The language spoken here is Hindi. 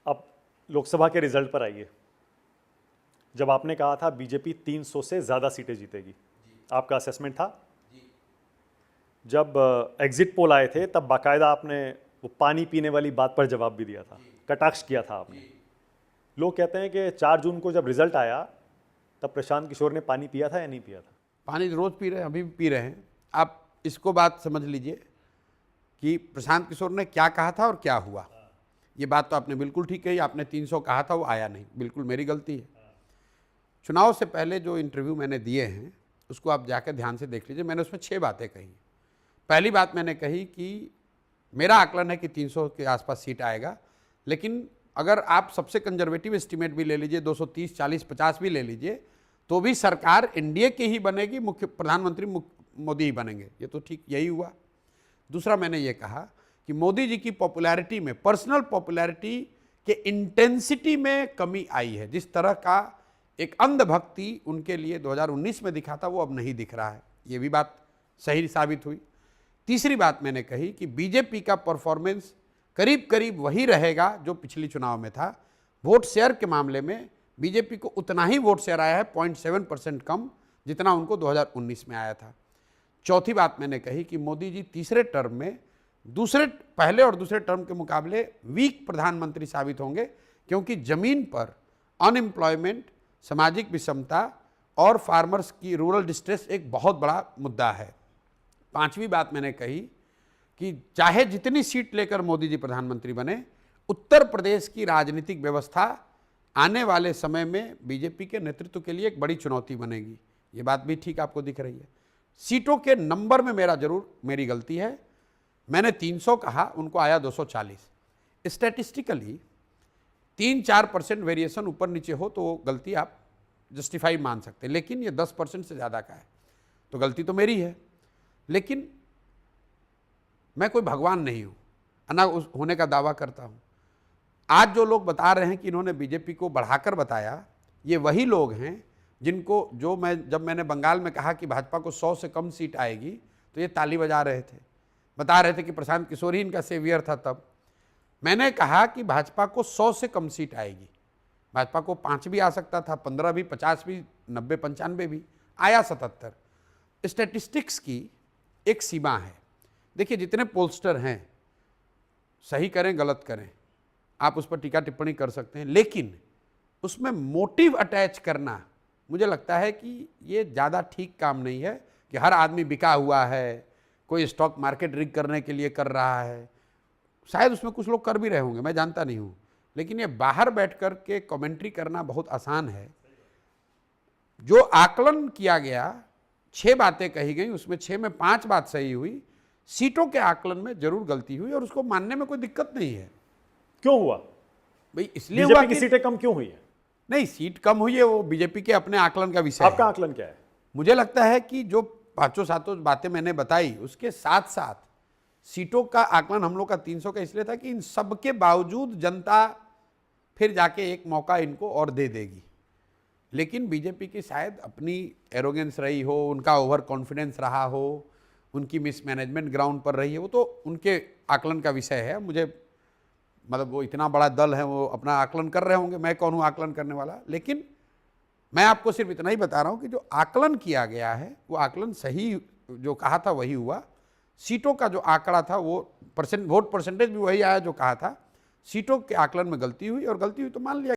अब लोकसभा के रिजल्ट पर आइए। जब आपने कहा था बीजेपी 300 से ज़्यादा सीटें जीतेगी, आपका असेसमेंट था? जब एग्जिट पोल आए थे तब बाकायदा आपने वो पानी पीने वाली बात पर जवाब भी दिया था, कटाक्ष किया था आपने। लोग कहते हैं कि 4 जून को जब रिजल्ट आया तब प्रशांत किशोर ने पानी पिया था या नहीं पिया था? पानी रोज पी रहे हैं, अभी भी पी रहे हैं। आप इसको बात समझ लीजिए कि प्रशांत किशोर ने क्या कहा था और क्या हुआ। ये बात तो आपने बिल्कुल ठीक कही। आपने 300 कहा था, वो आया नहीं, बिल्कुल मेरी गलती है। चुनाव से पहले जो इंटरव्यू मैंने दिए हैं उसको आप जाकर ध्यान से देख लीजिए। मैंने उसमें 6 बातें कही। पहली बात मैंने कही कि मेरा आकलन है कि 300 के आसपास सीट आएगा, लेकिन अगर आप सबसे कंजर्वेटिव एस्टीमेट भी ले लीजिए, 230, 40, 50 भी ले लीजिए, तो भी सरकार एनडीए की ही बनेगी, मुख्य प्रधानमंत्री मोदी ही बनेंगे। ये तो ठीक यही हुआ। दूसरा मैंने ये कहा कि मोदी जी की पॉपुलैरिटी में, पर्सनल पॉपुलैरिटी के इंटेंसिटी में कमी आई है। जिस तरह का एक अंधभक्ति उनके लिए 2019 में दिखा था वो अब नहीं दिख रहा है। ये भी बात सही साबित हुई। तीसरी बात मैंने कही कि बीजेपी का परफॉर्मेंस करीब करीब वही रहेगा जो पिछली चुनाव में था। वोट शेयर के मामले में बीजेपी को उतना ही वोट शेयर आया है, 0.7% कम, जितना उनको 2019 में आया था। चौथी बात मैंने कही कि मोदी जी तीसरे टर्म में पहले और दूसरे टर्म के मुकाबले वीक प्रधानमंत्री साबित होंगे, क्योंकि जमीन पर अनएम्प्लॉयमेंट, सामाजिक विषमता और फार्मर्स की रूरल डिस्ट्रेस एक बहुत बड़ा मुद्दा है। पांचवी बात मैंने कही कि चाहे जितनी सीट लेकर मोदी जी प्रधानमंत्री बने, उत्तर प्रदेश की राजनीतिक व्यवस्था आने वाले समय में बीजेपी के नेतृत्व के लिए एक बड़ी चुनौती बनेगी। ये बात भी ठीक आपको दिख रही है। सीटों के नंबर में मेरी गलती है। मैंने 300 कहा, उनको आया 240। स्टैटिस्टिकली 3-4% वेरिएशन ऊपर नीचे हो तो गलती आप जस्टिफाई मान सकते हैं, लेकिन ये 10% से ज़्यादा का है तो गलती तो मेरी है। लेकिन मैं कोई भगवान नहीं हूँ, होने का दावा करता हूँ। आज जो लोग बता रहे हैं कि इन्होंने बीजेपी को बढ़ाकर बताया, ये वही लोग हैं जिनको जब मैंने बंगाल में कहा कि भाजपा को 100 से कम सीट आएगी तो ये ताली बजा रहे थे, बता रहे थे कि प्रशांत किशोर ही इनका सेवियर था। तब मैंने कहा कि भाजपा को 100 से कम सीट आएगी। भाजपा को 5 भी आ सकता था, 15 भी, 50 भी, 90, 95 भी, आया 77। स्टैटिस्टिक्स की एक सीमा है। देखिए, जितने पोलस्टर हैं, सही करें गलत करें, आप उस पर टीका टिप्पणी कर सकते हैं, लेकिन उसमें मोटिव अटैच करना मुझे लगता है कि ये ज़्यादा ठीक काम नहीं है कि हर आदमी बिका हुआ है, कोई स्टॉक मार्केट रिग करने के लिए कर रहा है। शायद उसमें कुछ लोग कर भी रहे होंगे, मैं जानता नहीं हूँ, लेकिन ये बाहर बैठ कर के कमेंट्री करना बहुत आसान है। जो आकलन किया गया, 6 बातें कही गई, उसमें 6 में 5 बात सही हुई। सीटों के आकलन में जरूर गलती हुई और उसको मानने में कोई दिक्कत नहीं है। क्यों हुआ भाई? इसलिए हुआ की सीटें कम क्यों हुई है? नहीं, सीट कम हुई है वो बीजेपी के अपने आकलन का विषय है। आपका आकलन क्या है? मुझे लगता है कि जो 5-7 बातें मैंने बताई, उसके साथ साथ सीटों का आकलन हम लोग का 300 का इसलिए था कि इन सब के बावजूद जनता फिर जाके एक मौका इनको और दे देगी। लेकिन बीजेपी की शायद अपनी एरोगेंस रही हो, उनका ओवर कॉन्फिडेंस रहा हो, उनकी मिसमैनेजमेंट ग्राउंड पर रही है, वो तो उनके आकलन का विषय है। मुझे मतलब वो इतना बड़ा दल है, वो अपना आकलन कर रहे होंगे, मैं कौन हूँ आकलन करने वाला। लेकिन मैं आपको सिर्फ इतना ही बता रहा हूँ कि जो आकलन किया गया है वो आकलन सही, जो कहा था वही हुआ। सीटों का जो आंकड़ा था वो वोट परसेंटेज भी वही आया जो कहा था। सीटों के आकलन में गलती हुई और गलती हुई तो मान लिया।